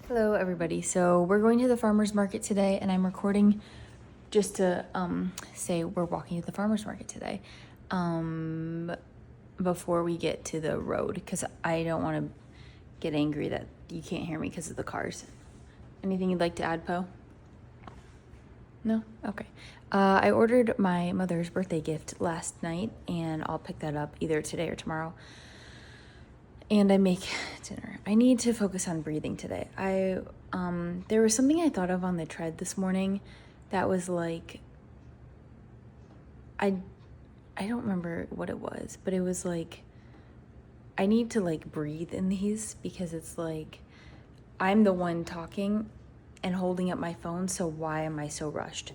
Hello everybody. So we're going to the farmer's market today and I'm recording just to say we're walking to the farmer's market today before we get to the road because I don't want to get angry that you can't hear me because of the cars. Anything you'd like to add, Poe? No? Okay. I ordered my mother's birthday gift last night and I'll pick that up either today or tomorrow. And I make dinner. I need to focus on breathing today. There was something I thought of on the tread this morning that was like, I don't remember what it was, but it was like, I need to like breathe in these because it's like, I'm the one talking and holding up my phone, so why am I so rushed?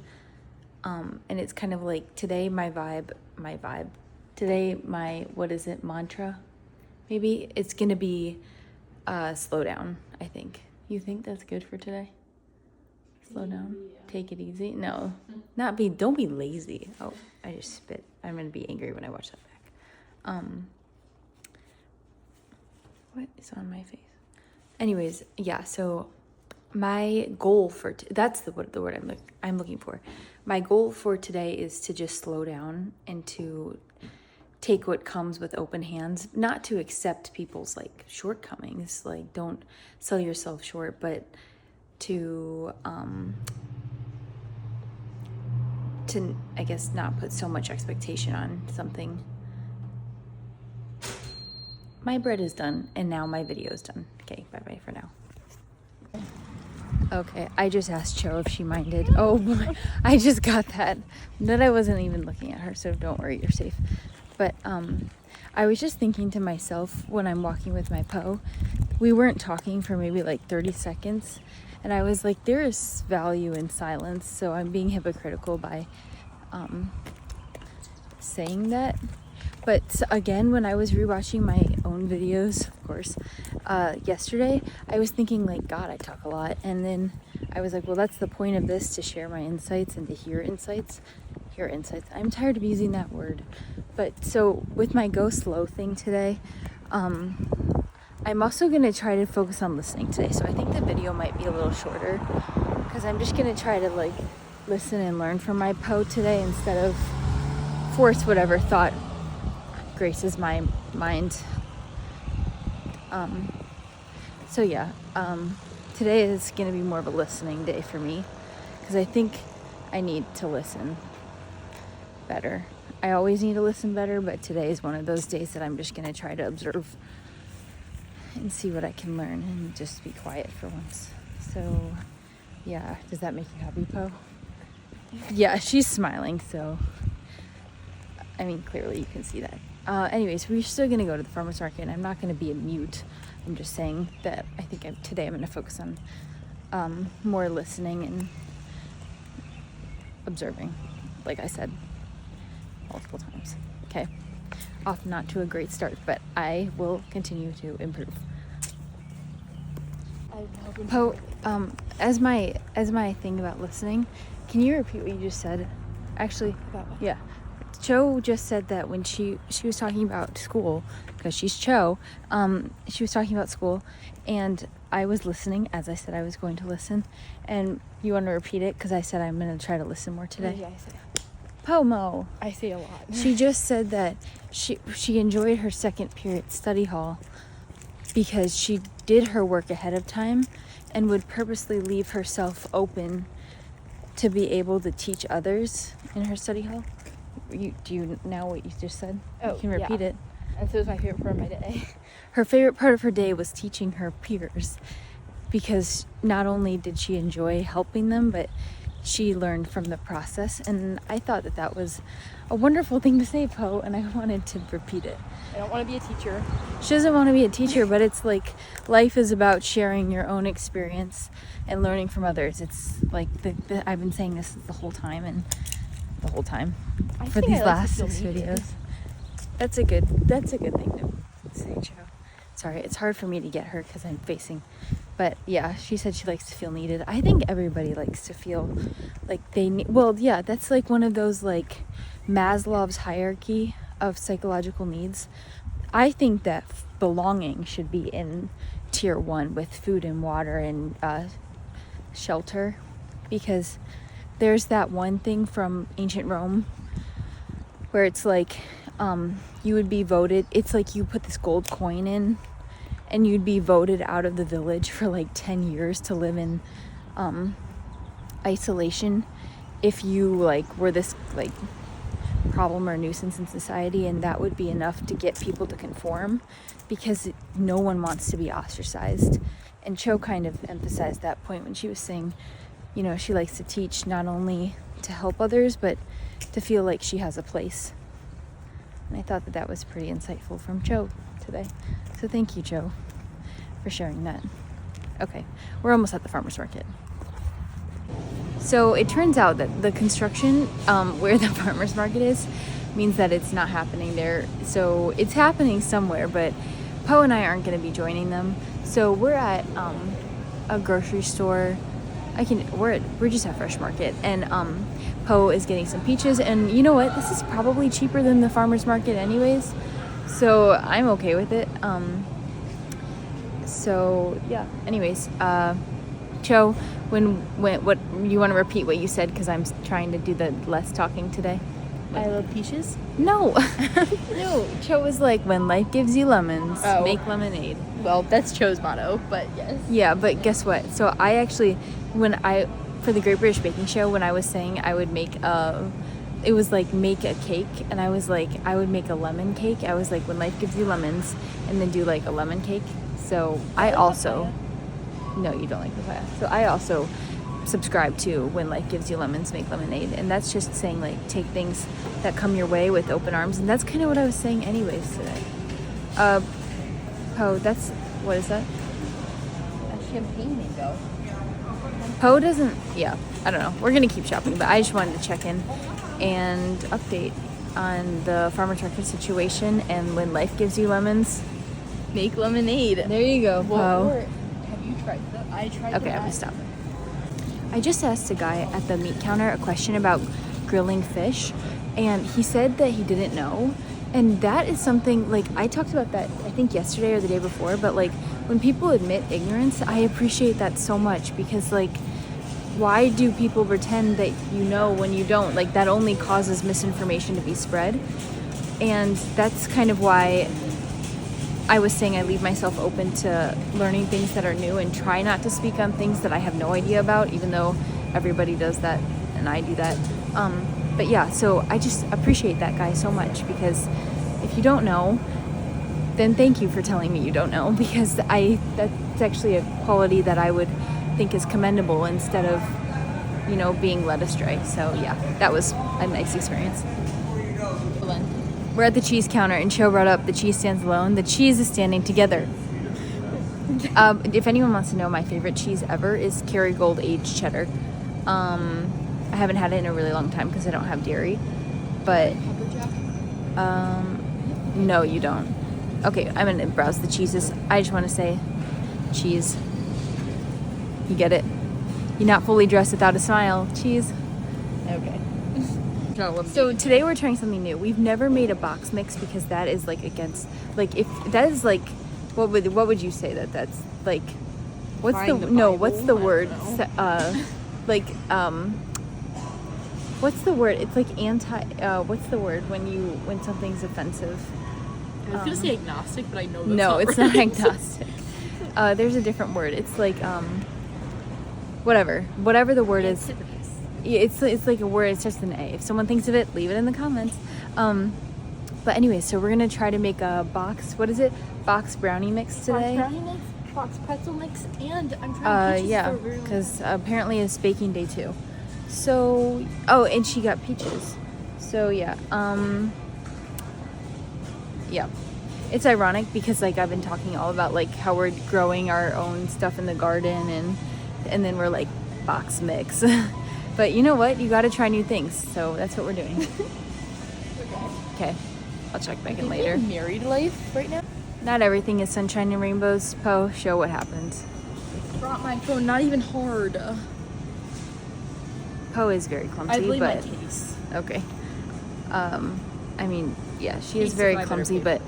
And it's kind of like today today my, what is it, mantra? Maybe it's gonna be slow down, I think. You think that's good for today? Slow down? Yeah. Take it easy? No, don't be lazy. Oh, I just spit. I'm gonna be angry when I watch that back. What is on my face? Anyways, yeah, so my goal for, that's the word I'm looking for. My goal for today is to just slow down and to take what comes with open hands, not to accept people's like shortcomings, like don't sell yourself short, but to I guess not put so much expectation on something. My bread is done and now my video is done. Okay, bye for now. Okay, I just asked Cho if she minded. Oh boy, I just got that I wasn't even looking at her, so don't worry, you're safe. But I was just thinking to myself when I'm walking with my Poe, we weren't talking for maybe like 30 seconds. And I was like, there is value in silence. So I'm being hypocritical by saying that. But again, when I was rewatching my own videos, of course, yesterday, I was thinking like, God, I talk a lot. And then I was like, well, that's the point of this, to share my insights and to hear insights. I'm tired of using that word. But so with my go slow thing today, I'm also going to try to focus on listening today. So I think the video might be a little shorter because I'm just going to try to like listen and learn from my Poe today instead of force whatever thought graces my mind. So yeah, today is going to be more of a listening day for me because I think I need to listen better. I always need to listen better, but today is one of those days that I'm just going to try to observe and see what I can learn and just be quiet for once. So yeah, does that make you happy, Poe? Yeah, she's smiling, so I mean, clearly you can see that. Anyways, we're still going to go to the farmer's market, and I'm not going to be a mute. I'm just saying that I think today I'm going to focus on more listening and observing, like I said multiple times. Okay, off not to a great start, but I will continue to improve. Poe, as my thing about listening, can you repeat what you just said? Actually, yeah. Cho just said that when she was talking about school, because she's Cho, she was talking about school, and I was listening, as I said I was going to listen. And you want to repeat it? Because I said I'm going to try to listen more today. Yeah, I say. Pomo. I say a lot. She just said that she enjoyed her second period study hall because she did her work ahead of time and would purposely leave herself open to be able to teach others in her study hall. Do you know what you just said? Oh, you can repeat it. And so it was my favorite part of my day. Her favorite part of her day was teaching her peers because not only did she enjoy helping them, but she learned from the process. And I thought that was a wonderful thing to say, Poe, and I wanted to repeat it. I don't want to be a teacher. She doesn't want to be a teacher, but it's like life is about sharing your own experience and learning from others. It's like I've been saying this the whole time for these last 6 videos. That's a good thing to say, Joe. Sorry, it's hard for me to get her because I'm facing. But yeah, she said she likes to feel needed. I think everybody likes to feel like they need. Well, yeah, that's like one of those like Maslow's hierarchy of psychological needs. I think that belonging should be in tier 1 with food and water and shelter, because there's that one thing from ancient Rome where it's like you would be voted, it's like you put this gold coin in and you'd be voted out of the village for like 10 years to live in isolation if you like were this like problem or nuisance in society, and that would be enough to get people to conform, because no one wants to be ostracized. And Cho kind of emphasized that point when she was saying, you know, she likes to teach not only to help others but to feel like she has a place. And I thought that was pretty insightful from Cho today. So thank you, Cho, for sharing that. Okay, we're almost at the farmer's market. So it turns out that the construction where the farmer's market is means that it's not happening there. So it's happening somewhere, but Poe and I aren't going to be joining them. So we're at a grocery store. We're just at Fresh Market, and Poe is getting some peaches. And you know what? This is probably cheaper than the farmer's market anyways. So I'm okay with it. So yeah. Anyways, Cho, what you want to repeat what you said, because I'm trying to do the less talking today. I love peaches. No. No. Cho was like, when life gives you lemons, make lemonade. Well, that's Cho's motto, but yes. Yeah, but guess what? So I actually, for the Great British Baking Show, when I was saying I would make it was like make a cake, and I was like, I would make a lemon cake. I was like, when life gives you lemons, and then do like a lemon cake. So I also, no, you don't like papaya. So I also subscribe to when life gives you lemons, make lemonade. And that's just saying like take things that come your way with open arms. And that's kind of what I was saying anyways today. Poe, what is that? A champagne mango. Poe doesn't, yeah, I don't know. We're going to keep shopping, but I just wanted to check in and update on the farmer's market situation, and when life gives you lemons, Make lemonade. there you go, Poe. Have you tried that? I tried Okay, I'm gonna stop. I just asked a guy at the meat counter a question about grilling fish, and he said that he didn't know. And that is something, like, I talked about that, I think yesterday or the day before, but like, when people admit ignorance, I appreciate that so much, because like, why do people pretend that you know when you don't? Like, that only causes misinformation to be spread. And that's kind of why I was saying I leave myself open to learning things that are new, and try not to speak on things that I have no idea about, even though everybody does that and I do that. But yeah, so I just appreciate that guy so much, because if you don't know, then thank you for telling me you don't know, because that's actually a quality that I would think is commendable, instead of, you know, being led astray. So yeah, that was a nice experience. We're at the cheese counter, and Cho brought up the cheese stands alone. The cheese is standing together. If anyone wants to know, my favorite cheese ever is Kerrygold aged cheddar. I haven't had it in a really long time because I don't have dairy. But no, you don't. Okay, I'm gonna browse the cheeses. I just want to say, cheese. You get it? You're not fully dressed without a smile. Cheese. Okay. So today we're trying something new. We've never made a box mix, because that is like against, like, if that is like, what would you say that's like? What's what's the word? What's the word? It's like what's the word when something's offensive? I was gonna say agnostic, but I know that's no, it's right. not agnostic. There's a different word. It's like whatever the word is. It's like a word. It's just an A. If someone thinks of it, leave it in the comments. But anyway, so we're gonna try to make a box. What is it? Box brownie mix today. Box brownie mix, box pretzel mix, and I'm trying peaches yeah, for room. because apparently it's baking day too. So and she got peaches. So yeah, yeah. It's ironic because like I've been talking all about like how we're growing our own stuff in the garden, and then we're like box mix. But you know what? You got to try new things. So that's what we're doing. Okay. I'll check back in later. Married life right now? Not everything is sunshine and rainbows. Poe, show what happens. Brought my phone, not even hard. Poe is very clumsy, I believe but my case. okay. I mean, yeah, she is Case very is my better clumsy, favorite.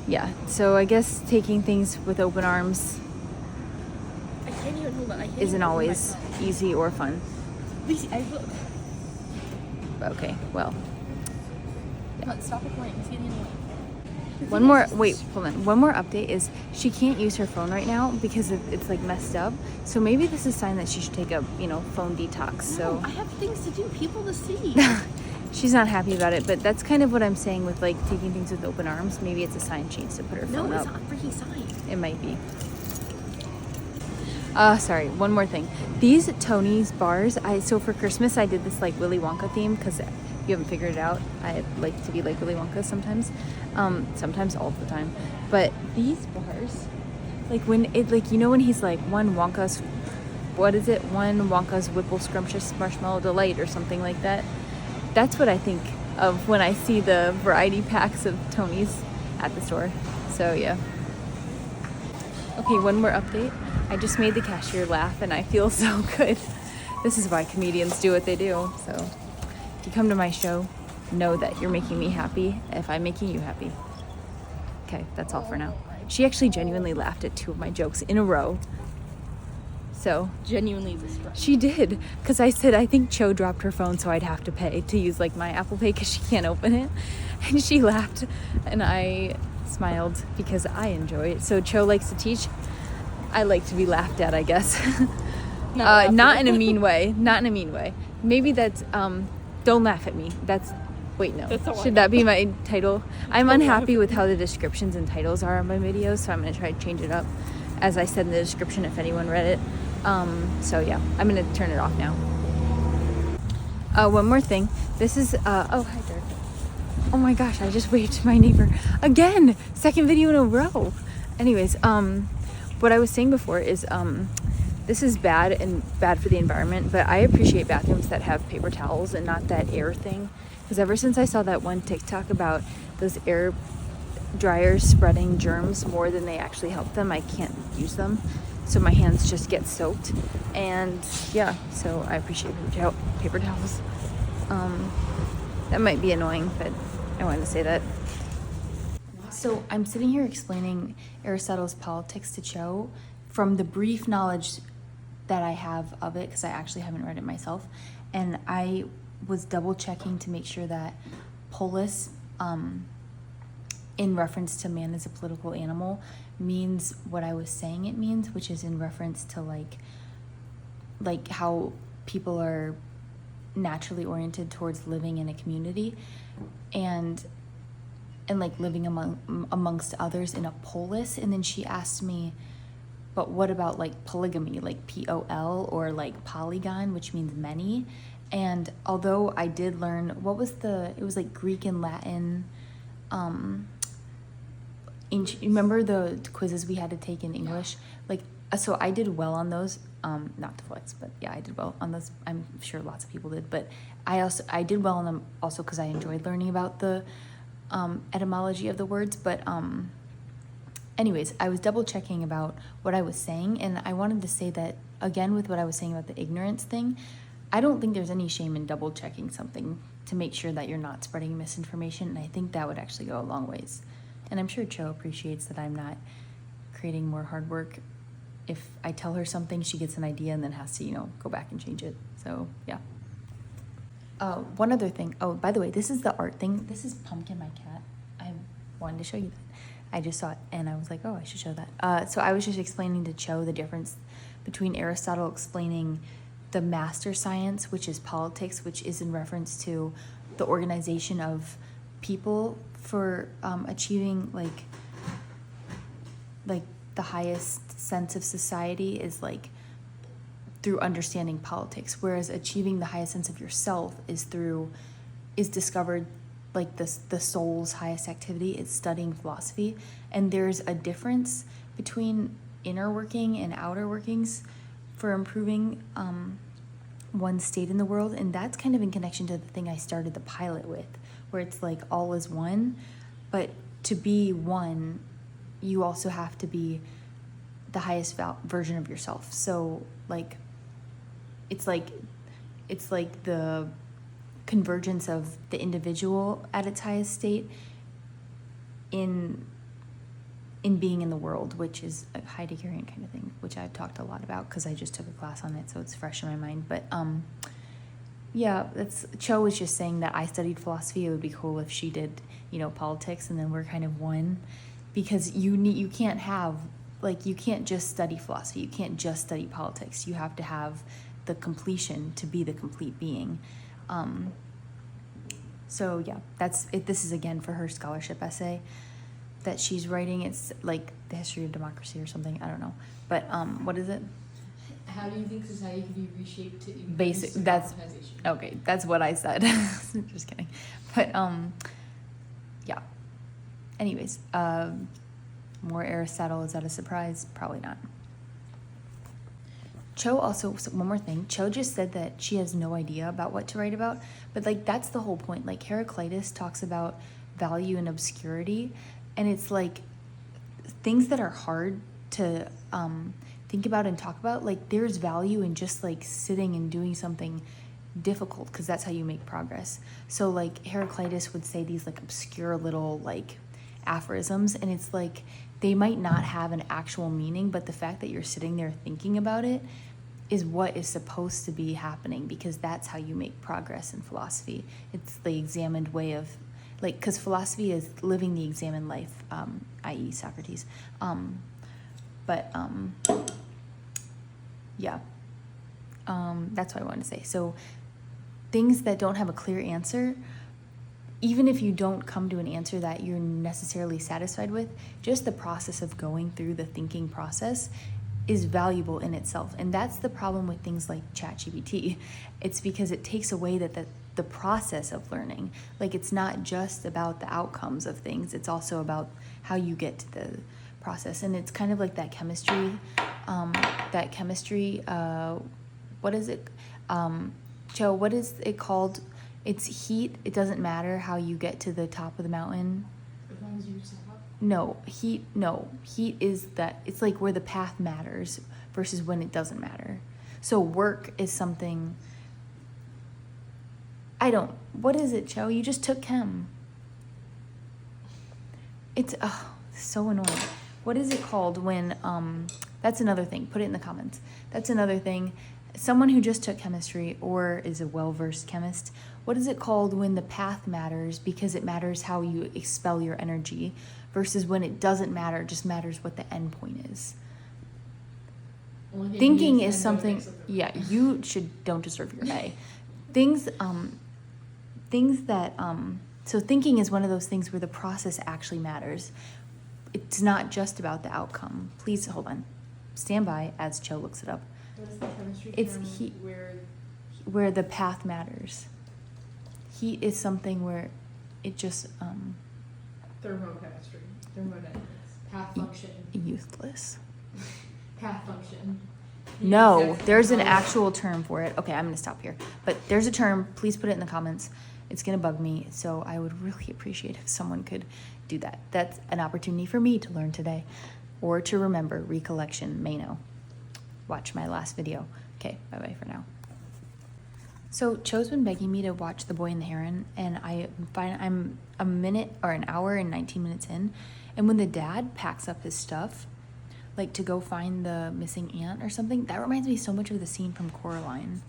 but yeah, so I guess taking things with open arms I can't even hold on. isn't always easy or fun. Lucy, I will. Okay, well, Come on, stop recording. It's getting annoying. one more update is she can't use her phone right now because it's like messed up. So maybe this is a sign that she should take a phone detox. So No, I have things to do, people to see. she's not happy about it, but that's kind of what I'm saying with like taking things with open arms. Maybe it's a sign she needs to put her phone No, up. it's not a freaking sign. It might be. Sorry, one more thing. These Tony's bars, so for Christmas I did this like Willy Wonka theme because you haven't figured it out. I like to be like Willy Wonka sometimes. Sometimes all the time. But these bars, like when when he's like one Wonka's Whipple Scrumptious Marshmallow Delight or something like that. That's what I think of when I see the variety packs of Tony's at the store. So yeah. Okay, one more update. I just made the cashier laugh and I feel so good. This is why comedians do what they do. So if you come to my show, know that you're making me happy if I'm making you happy. Okay, that's all for now. She actually genuinely laughed at 2 of my jokes in a row. So Genuinely distressed. she did, because I said I think Cho dropped her phone so I'd have to pay to use like my Apple Pay because she can't open it. And she laughed and I smiled because I enjoy it. So Cho likes to teach. I like to be laughed at, I guess. Not in a mean way. Not in a mean way. Maybe that's don't laugh at me. Wait, no. Should that be my title? I'm unhappy with how the descriptions and titles are on my videos, so I'm going to try to change it up, as I said in the description if anyone read it. So yeah, I'm going to turn it off now. One more thing. This is, oh, hi there. Oh my gosh, I just waved to my neighbor. Again! Second video in a row. Anyways, what I was saying before is, this is bad for the environment, but I appreciate bathrooms that have paper towels and not that air thing. Because ever since I saw that one TikTok about those air dryers spreading germs more than they actually help them, I can't use them. So my hands just get soaked. And yeah, so I appreciate paper towels. That might be annoying, but I wanted to say that. So I'm sitting here explaining Aristotle's Politics to Cho from the brief knowledge that I have of it, because I actually haven't read it myself. And I was double checking to make sure that polis, in reference to man as a political animal, means what I was saying it means, which is in reference to like how people are naturally oriented towards living in a community and like living amongst others in a polis. And then she asked me, but what about like polygamy, like POL, or like polygon, which means many? And although I did learn, it was like Greek and Latin, remember the quizzes we had to take in English? Like, so I did well on those, not to flex, but yeah, I did well on those. I'm sure lots of people did, but I did well on them also because I enjoyed learning about the etymology of the words. But anyways, I was double checking about what I was saying, and I wanted to say that again with what I was saying about the ignorance thing. I don't think there's any shame in double checking something to make sure that you're not spreading misinformation, and I think that would actually go a long ways. And I'm sure Cho appreciates that I'm not creating more hard work. If I tell her something, she gets an idea and then has to, go back and change it. So yeah. One other thing. Oh, by the way, this is the art thing. This is Pumpkin, my cat. I wanted to show you that. I just saw it and I was like, oh, I should show that. So I was just explaining to Cho the difference between Aristotle explaining the master science, which is politics, which is in reference to the organization of people for achieving like the highest sense of society is like through understanding politics, whereas achieving the highest sense of yourself is discovered like the soul's highest activity is studying philosophy. And there's a difference between inner working and outer workings for improving one's state in the world. And that's kind of in connection to the thing I started the pilot with, where it's like all is one, but to be one, you also have to be the highest version of yourself. So like it's like the convergence of the individual at its highest state in in being in the world, which is a Heideggerian kind of thing, which I've talked a lot about because I just took a class on it, so it's fresh in my mind. But yeah, Cho was just saying that I studied philosophy. It would be cool if she did, politics, and then we're kind of one, because you can't have, like, you can't just study philosophy. You can't just study politics. You have to have the completion to be the complete being. So yeah, that's it. This is again for her scholarship essay that she's writing. It's like the history of democracy or something. I don't know, but what is it? How do you think society can be reshaped to Basic. That's okay. That's what I said. Just kidding. But yeah. Anyways, more Aristotle. Is that a surprise? Probably not. Cho also, one more thing, Cho just said that she has no idea about what to write about, but like that's the whole point. Like Heraclitus talks about value and obscurity, and it's like things that are hard to think about and talk about. Like there's value in just like sitting and doing something difficult, because that's how you make progress. So like Heraclitus would say these like obscure little like aphorisms, and it's like they might not have an actual meaning, but the fact that you're sitting there thinking about it is what is supposed to be happening, because that's how you make progress in philosophy. It's the examined way of, like, because philosophy is living the examined life, i.e. Socrates. Yeah. That's what I wanted to say. So things that don't have a clear answer, even if you don't come to an answer that you're necessarily satisfied with, just the process of going through the thinking process is valuable in itself. And that's the problem with things like ChatGPT. It's because it takes away the process of learning. Like it's not just about the outcomes of things, it's also about how you get to the process. And it's kind of like that chemistry, what is it? Joe, what is it called? It's heat. It doesn't matter how you get to the top of the mountain. As long as you stop. No, heat is that it's like where the path matters versus when it doesn't matter. So work is something, what is it, Joe? You just took chem. It's so annoying. What is it called when, that's another thing. Put it in the comments. That's another thing. Someone who just took chemistry or is a well-versed chemist, what is it called when the path matters because it matters how you expel your energy versus when it doesn't matter, it just matters what the end point is? Thinking is something, yeah, don't deserve your A. Things that, so thinking is one of those things where the process actually matters. It's not just about the outcome. Please hold on. Stand by as Cho looks it up. What is the chemistry It's term heat, where the path matters. Heat is something where it just thermochemistry, thermodynamics, path function, useless. path function. No, there's an actual term for it. Okay, I'm gonna stop here. But there's a term. Please put it in the comments. It's gonna bug me, so I would really appreciate if someone could do that. That's an opportunity for me to learn today, or to remember. Recollection, may know. Watch my last video. Okay, bye-bye for now. So Cho's been begging me to watch The Boy and the Heron, and I'm a minute or an hour and 19 minutes in, and when the dad packs up his stuff, like to go find the missing aunt or something, that reminds me so much of the scene from Coraline.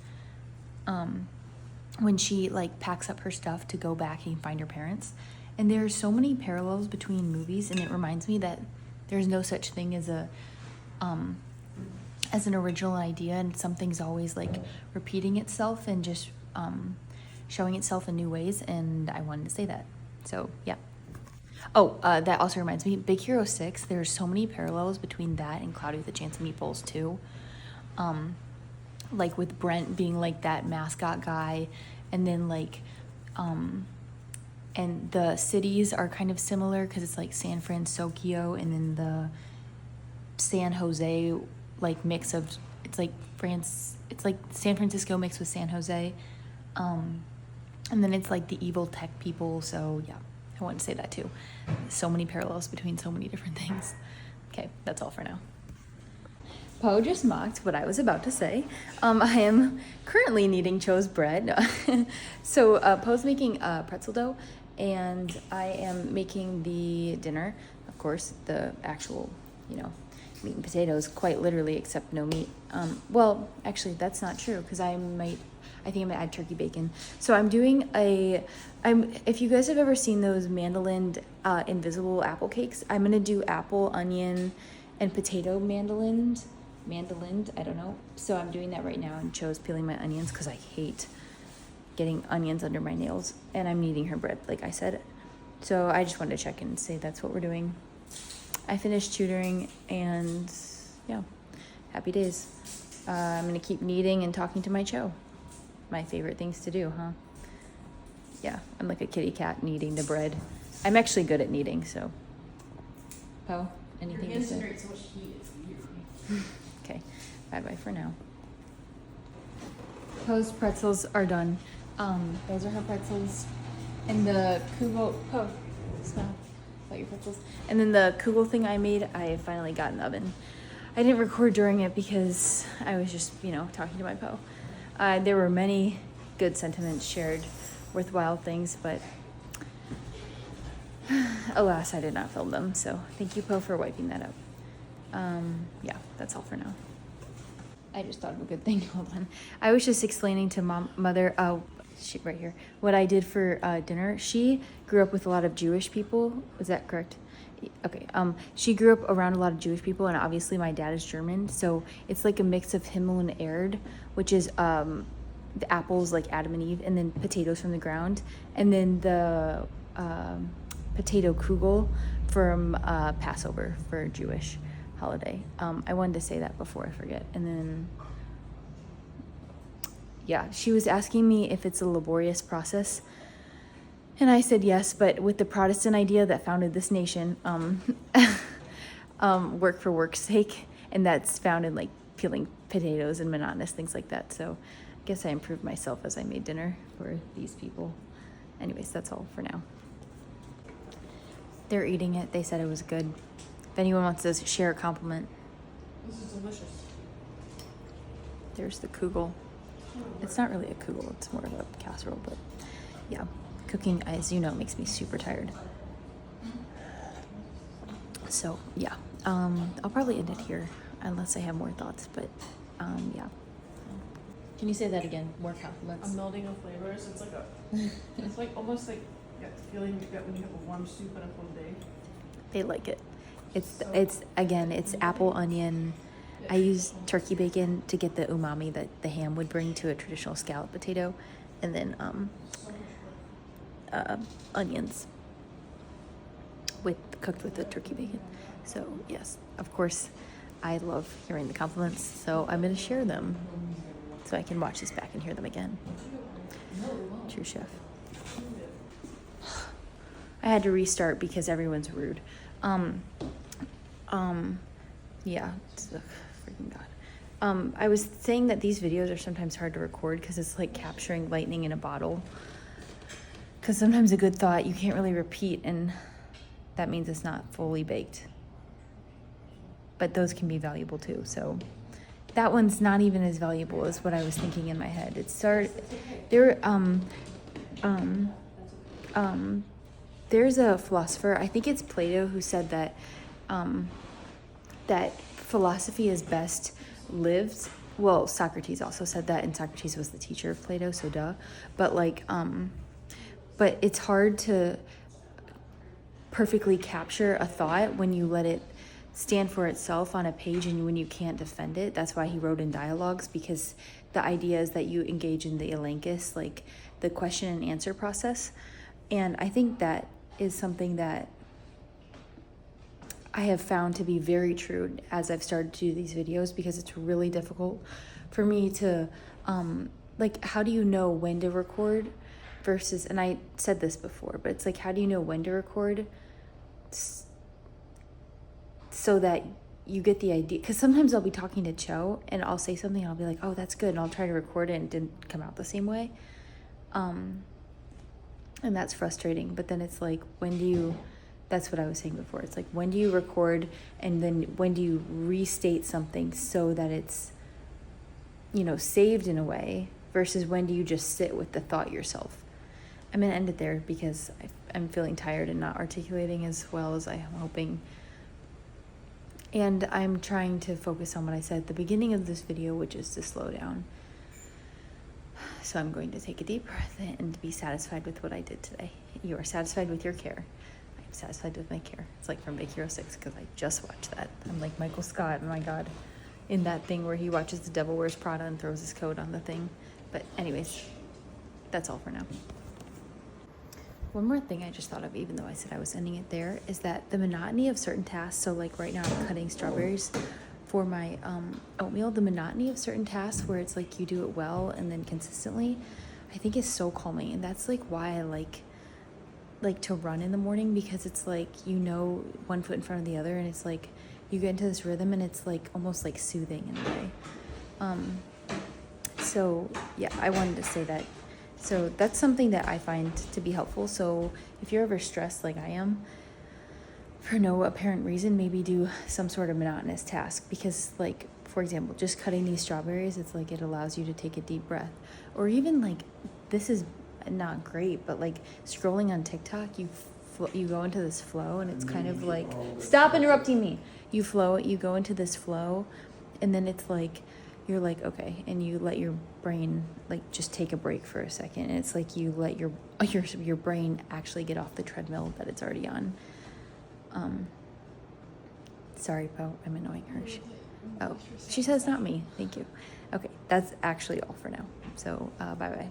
When she like packs up her stuff to go back and find her parents. And there are so many parallels between movies, and it reminds me that there's no such thing as an original idea, and something's always like repeating itself and just showing itself in new ways, and I wanted to say that. So yeah. Oh, that also reminds me, Big Hero 6, there's so many parallels between that and Cloudy with a Chance of Meatballs too. Like with Brent being like that mascot guy, and then like and the cities are kind of similar because it's like San Francisco, and then the San Jose like mix of, it's like San Francisco mixed with San Jose, and then it's like the evil tech people. So yeah, I wanted to say that too. So many parallels between so many different things. Okay, that's all for now. Poe just mocked what I was about to say. I am currently kneading Cho's bread. So Poe's making pretzel dough, and I am making the dinner. Of course, the actual, meat and potatoes, quite literally, except no meat. Well, actually, that's not true, because I think I'm gonna add turkey bacon. So if you guys have ever seen those mandolin invisible apple cakes, I'm gonna do apple, onion, and potato mandolin, I don't know. So I'm doing that right now, and Cho's peeling my onions because I hate getting onions under my nails, and I'm kneading her bread, like I said. So I just wanted to check in and say that's what we're doing. I finished tutoring, and yeah, happy days. I'm gonna keep kneading and talking to my Cho. My favorite things to do, huh? Yeah, I'm like a kitty cat kneading the bread. I'm actually good at kneading, so. Poe, anything to say? Your hands generate so much heat, it's weird. Okay, bye-bye for now. Poe's pretzels are done. Those are her pretzels. And the Kugel, Poe, smell about your pretzels. And then the Kugel thing I made, I finally got in the oven. I didn't record during it because I was just, talking to my Poe. There were many good sentiments shared, worthwhile things, but alas, I did not film them. So thank you, Poe, for wiping that up. Yeah, that's all for now. I just thought of a good thing. Hold on. I was just explaining to mother, right here, what I did for dinner. She grew up with a lot of Jewish people. Was that correct? Okay. She grew up around a lot of Jewish people, and obviously my dad is German, so it's like a mix of Himmel and Erd, which is the apples like Adam and Eve, and then potatoes from the ground, and then the potato kugel from Passover for Jewish holiday. I wanted to say that before I forget. And then yeah, she was asking me if it's a laborious process, and I said yes, but with the Protestant idea that founded this nation, work for work's sake, and that's found in like peeling potatoes and monotonous things like that. So I guess I improved myself as I made dinner for these people. Anyways, that's all for now. They're eating it. They said it was good. If anyone wants to share a compliment. This is delicious. There's the kugel. It's not really a kugel, it's more of a casserole, but yeah. Cooking, as you know, makes me super tired. So yeah, I'll probably end it here unless I have more thoughts, but yeah. Can you say that again? More compliments? A melding of flavors. It's like it's like almost like that feeling you get when you have a warm soup on a cold day. They like it. It's apple, onion. I use turkey bacon to get the umami that the ham would bring to a traditional scallop potato, and then onions cooked with the turkey bacon. So yes, of course, I love hearing the compliments, so I'm going to share them so I can watch this back and hear them again. True chef. I had to restart because everyone's rude. Yeah, freaking God. I was saying that these videos are sometimes hard to record because it's like capturing lightning in a bottle. Because sometimes a good thought you can't really repeat, and that means it's not fully baked. But those can be valuable too. So that one's not even as valuable as what I was thinking in my head. There's a philosopher, I think it's Plato, who said that that philosophy is best lived. Well, Socrates also said that, and Socrates was the teacher of Plato, so duh. But but it's hard to perfectly capture a thought when you let it stand for itself on a page and when you can't defend it. That's why he wrote in dialogues, because the idea is that you engage in the elenchus, like the question and answer process. And I think that is something that I have found to be very true as I've started to do these videos, because it's really difficult for me to, how do you know when to record versus, and I said this before, but it's like, how do you know when to record so that you get the idea? Because sometimes I'll be talking to Cho and I'll say something and I'll be like, oh, that's good, and I'll try to record it and it didn't come out the same way. And that's frustrating. But then it's like, that's what I was saying before. It's like, when do you record, and then when do you restate something so that it's, saved in a way, versus when do you just sit with the thought yourself? I'm gonna end it there because I'm feeling tired and not articulating as well as I am hoping. And I'm trying to focus on what I said at the beginning of this video, which is to slow down. So I'm going to take a deep breath and be satisfied with what I did today. You are satisfied with your care. I'm satisfied with my care. It's like from Big Hero 6 because I just watched that. I'm like Michael Scott, oh my God, in that thing where he watches The Devil Wears Prada and throws his coat on the thing. But anyways, that's all for now. One more thing I just thought of, even though I said I was ending it there, is that the monotony of certain tasks, so like right now I'm cutting strawberries for my oatmeal, the monotony of certain tasks where it's like you do it well and then consistently, I think is so calming. And that's like why I like to run in the morning, because it's like, you know, one foot in front of the other, and it's like you get into this rhythm and it's like almost like soothing in a way. So yeah, I wanted to say that. So that's something that I find to be helpful. So if you're ever stressed like I am, for no apparent reason, maybe do some sort of monotonous task. Because like, for example, just cutting these strawberries, it's like it allows you to take a deep breath. Or even like, this is not great, but like scrolling on TikTok, you go into this flow, and it's kind of like, stop interrupting me. You go into this flow, and then it's like, you're like, okay, and you let your brain like just take a break for a second, and it's like you let your brain actually get off the treadmill that it's already on. Sorry, Poe, I'm annoying her. She says not me. Thank you. Okay, that's actually all for now. So bye bye.